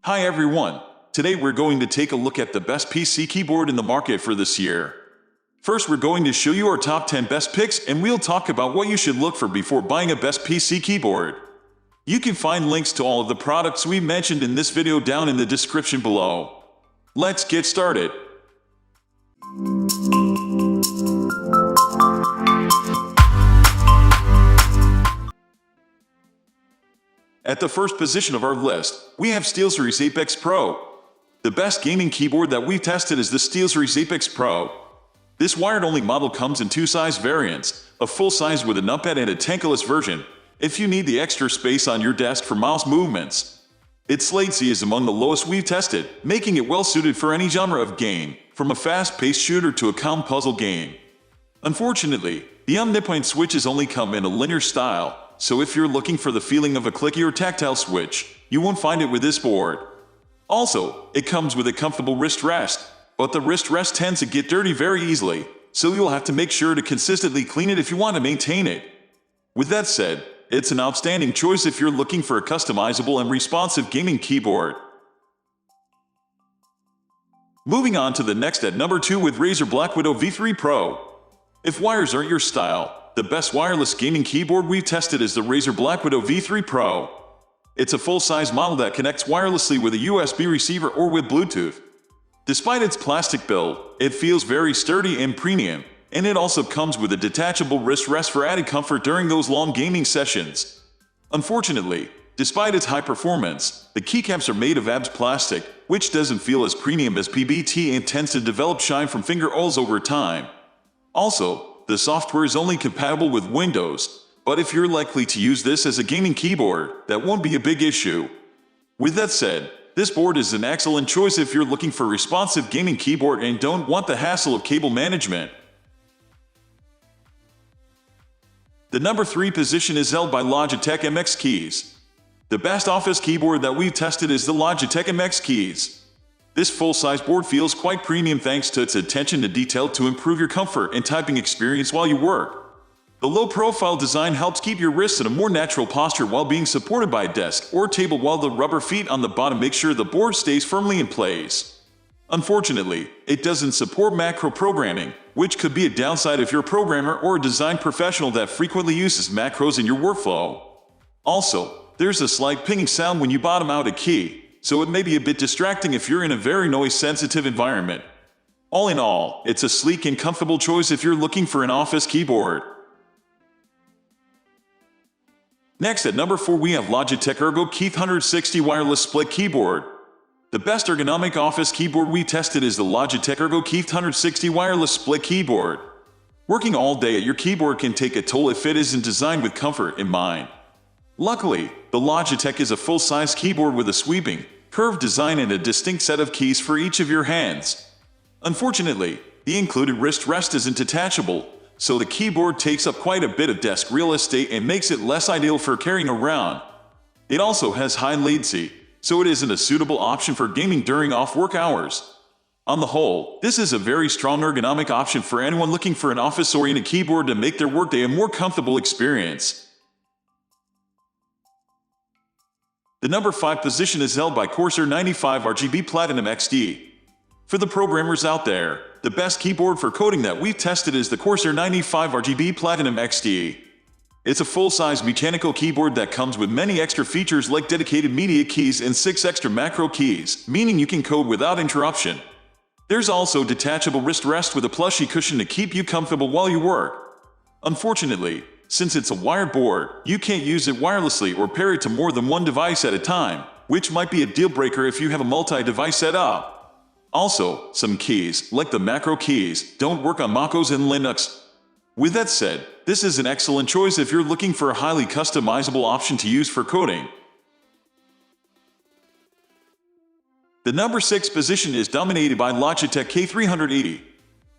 Hi everyone! Today we're going to take a look at the best PC keyboard in the market for this year. First, we're going to show you our top 10 best picks, and we'll talk about what you should look for before buying a best PC keyboard. You can find links to all of the products we mentioned in this video down in the description below. Let's get started. At the first position of our list, we have SteelSeries Apex Pro. The best gaming keyboard that we've tested is the SteelSeries Apex Pro. This wired-only model comes in two size variants, a full size with a numpad and a tankless version, if you need the extra space on your desk for mouse movements. Its latency is among the lowest we've tested, making it well suited for any genre of game, from a fast-paced shooter to a calm puzzle game. Unfortunately, the omnipoint switches only come in a linear style, so if you're looking for the feeling of a clicky or tactile switch, you won't find it with this board. Also, it comes with a comfortable wrist rest, but the wrist rest tends to get dirty very easily, so you'll have to make sure to consistently clean it if you want to maintain it. With that said, it's an outstanding choice if you're looking for a customizable and responsive gaming keyboard. Moving on to the next at number 2 with Razer BlackWidow V3 Pro. If wires aren't your style, the best wireless gaming keyboard we've tested is the Razer BlackWidow V3 Pro. It's a full-size model that connects wirelessly with a USB receiver or with Bluetooth. Despite its plastic build, it feels very sturdy and premium, and it also comes with a detachable wrist rest for added comfort during those long gaming sessions. Unfortunately, despite its high performance, the keycaps are made of ABS plastic, which doesn't feel as premium as PBT and tends to develop shine from finger oils over time. Also, the software is only compatible with Windows, but if you're likely to use this as a gaming keyboard, that won't be a big issue. With that said, this board is an excellent choice if you're looking for a responsive gaming keyboard and don't want the hassle of cable management. The number 3 position is held by Logitech MX Keys. The best office keyboard that we've tested is the Logitech MX Keys. This full-size board feels quite premium thanks to its attention to detail to improve your comfort and typing experience while you work. The low-profile design helps keep your wrists in a more natural posture while being supported by a desk or table, while the rubber feet on the bottom make sure the board stays firmly in place. Unfortunately, it doesn't support macro programming, which could be a downside if you're a programmer or a design professional that frequently uses macros in your workflow. Also, there's a slight pinging sound when you bottom out a key, so it may be a bit distracting if you're in a very noise-sensitive environment. All in all, it's a sleek and comfortable choice if you're looking for an office keyboard. Next at number 4 we have Logitech ErgoKey360 wireless split keyboard. The best ergonomic office keyboard we tested is the Logitech ErgoKey360 wireless split keyboard. Working all day at your keyboard can take a toll if it isn't designed with comfort in mind. Luckily, the Logitech is a full-size keyboard with a sweeping, curved design and a distinct set of keys for each of your hands. Unfortunately, the included wrist rest isn't detachable, so the keyboard takes up quite a bit of desk real estate and makes it less ideal for carrying around. It also has high latency, so it isn't a suitable option for gaming during off-work hours. On the whole, this is a very strong ergonomic option for anyone looking for an office-oriented keyboard to make their workday a more comfortable experience. The number 5 position is held by Corsair 95 RGB Platinum XD. For the programmers out there, the best keyboard for coding that we've tested is the Corsair 95 RGB Platinum XD. It's a full-size mechanical keyboard that comes with many extra features like dedicated media keys and 6 extra macro keys, meaning you can code without interruption. There's also detachable wrist rest with a plushy cushion to keep you comfortable while you work. Unfortunately, since it's a wired board, you can't use it wirelessly or pair it to more than one device at a time, which might be a deal breaker if you have a multi-device setup. Also, some keys, like the macro keys, don't work on MacOS and Linux. With that said, this is an excellent choice if you're looking for a highly customizable option to use for coding. The number 6 position is dominated by Logitech K380.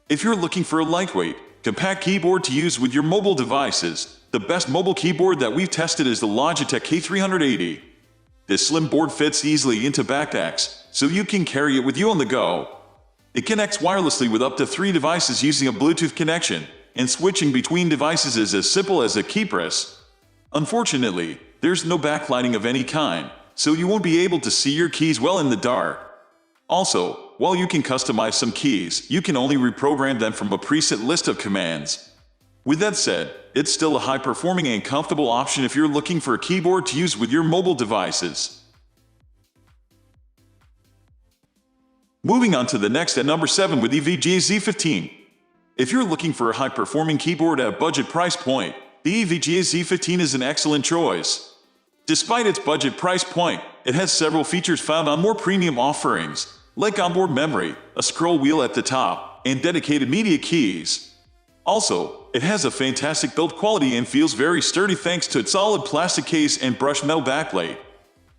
If you're looking for a lightweight, compact keyboard to use with your mobile devices, the best mobile keyboard that we've tested is the Logitech K380. This slim board fits easily into backpacks, so you can carry it with you on the go. It connects wirelessly with up to 3 devices using a Bluetooth connection, and switching between devices is as simple as a key press. Unfortunately, there's no backlighting of any kind, so you won't be able to see your keys well in the dark. Also, while you can customize some keys, you can only reprogram them from a preset list of commands. With that said, it's still a high-performing and comfortable option if you're looking for a keyboard to use with your mobile devices. Moving on to the next at number 7 with EVGA Z15. If you're looking for a high-performing keyboard at a budget price point, the EVGA Z15 is an excellent choice. Despite its budget price point, it has several features found on more premium offerings, like onboard memory, a scroll wheel at the top, and dedicated media keys. Also, it has a fantastic build quality and feels very sturdy thanks to its solid plastic case and brushed metal backplate.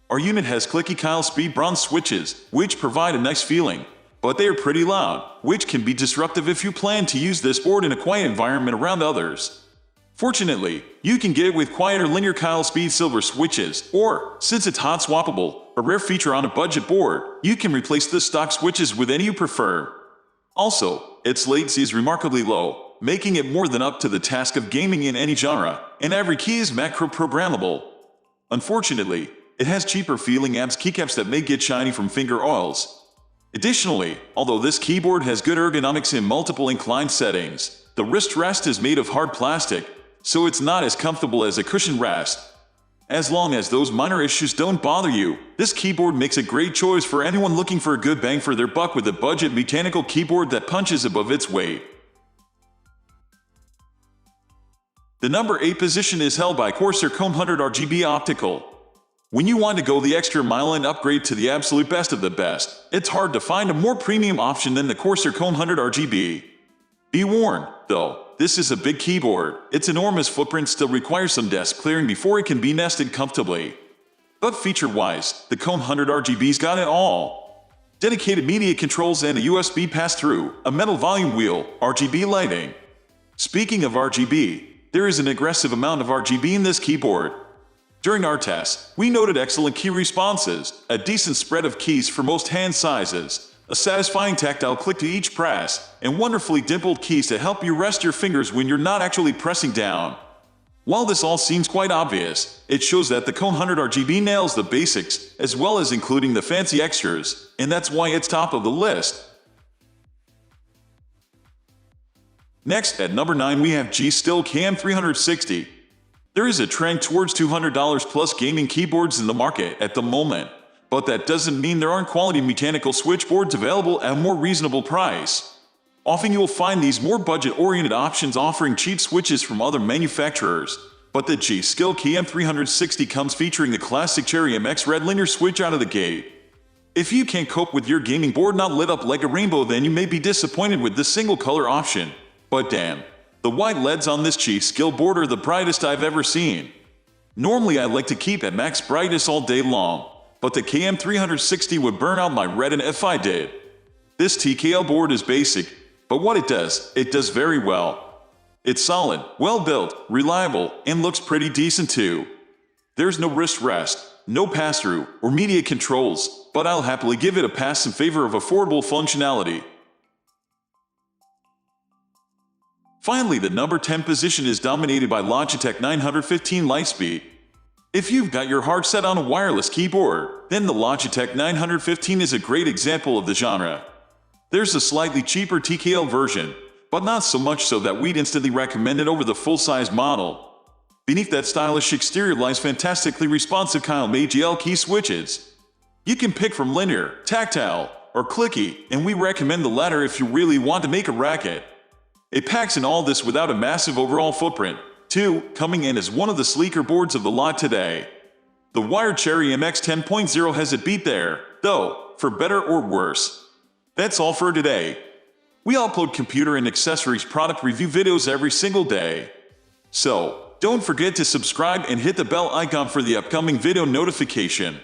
Our unit has clicky high-speed bronze switches, which provide a nice feeling, but they are pretty loud, which can be disruptive if you plan to use this board in a quiet environment around others. Fortunately, you can get it with quieter linear high-speed silver switches, or, since it's hot swappable, a rare feature on a budget board, you can replace the stock switches with any you prefer. Also, its latency is remarkably low, making it more than up to the task of gaming in any genre, and every key is macro-programmable. Unfortunately, it has cheaper feeling abs keycaps that may get shiny from finger oils. Additionally, although this keyboard has good ergonomics in multiple inclined settings, the wrist rest is made of hard plastic, so it's not as comfortable as a cushioned rest. As long as those minor issues don't bother you, this keyboard makes a great choice for anyone looking for a good bang for their buck with a budget mechanical keyboard that punches above its weight. The number 8 position is held by Corsair Cone 100 RGB Optical. When you want to go the extra mile and upgrade to the absolute best of the best, it's hard to find a more premium option than the Corsair Cone 100 RGB. Be warned, though, this is a big keyboard. Its enormous footprint still requires some desk clearing before it can be nested comfortably. But feature-wise, the Cone 100 RGB's got it all. Dedicated media controls and a USB pass-through, a metal volume wheel, RGB lighting. Speaking of RGB, there is an aggressive amount of RGB in this keyboard. During our tests, we noted excellent key responses, a decent spread of keys for most hand sizes, a satisfying tactile click to each press, and wonderfully dimpled keys to help you rest your fingers when you're not actually pressing down. While this all seems quite obvious, it shows that the Cone 100 RGB nails the basics, as well as including the fancy extras, and that's why it's top of the list. Next, at number 9 we have GSkill KM360. There is a trend towards $200 plus gaming keyboards in the market at the moment, but that doesn't mean there aren't quality mechanical switchboards available at a more reasonable price. Often you'll find these more budget-oriented options offering cheap switches from other manufacturers, but the GSkill KM360 comes featuring the classic Cherry MX Red linear switch out of the gate. If you can't cope with your gaming board not lit up like a rainbow, then you may be disappointed with this single color option, but damn, the white LEDs on this G.Skill board are the brightest I've ever seen. Normally I like to keep at max brightness all day long, but the KM360 would burn out my retina if I did. This TKL board is basic, but what it does very well. It's solid, well built, reliable, and looks pretty decent too. There's no wrist rest, no pass-through, or media controls, but I'll happily give it a pass in favor of affordable functionality. Finally, the number 10 position is dominated by Logitech 915 Lightspeed. If you've got your heart set on a wireless keyboard, then the Logitech 915 is a great example of the genre. There's a slightly cheaper TKL version, but not so much so that we'd instantly recommend it over the full-size model. Beneath that stylish exterior lies fantastically responsive KM360 key switches. You can pick from linear, tactile, or clicky, and we recommend the latter if you really want to make a racket. It packs in all this without a massive overall footprint, too, coming in as one of the sleeker boards of the lot today. The wired Cherry MX 10.0 has it beat there, though, for better or worse. That's all for today. We upload computer and accessories product review videos every single day. So, don't forget to subscribe and hit the bell icon for the upcoming video notification.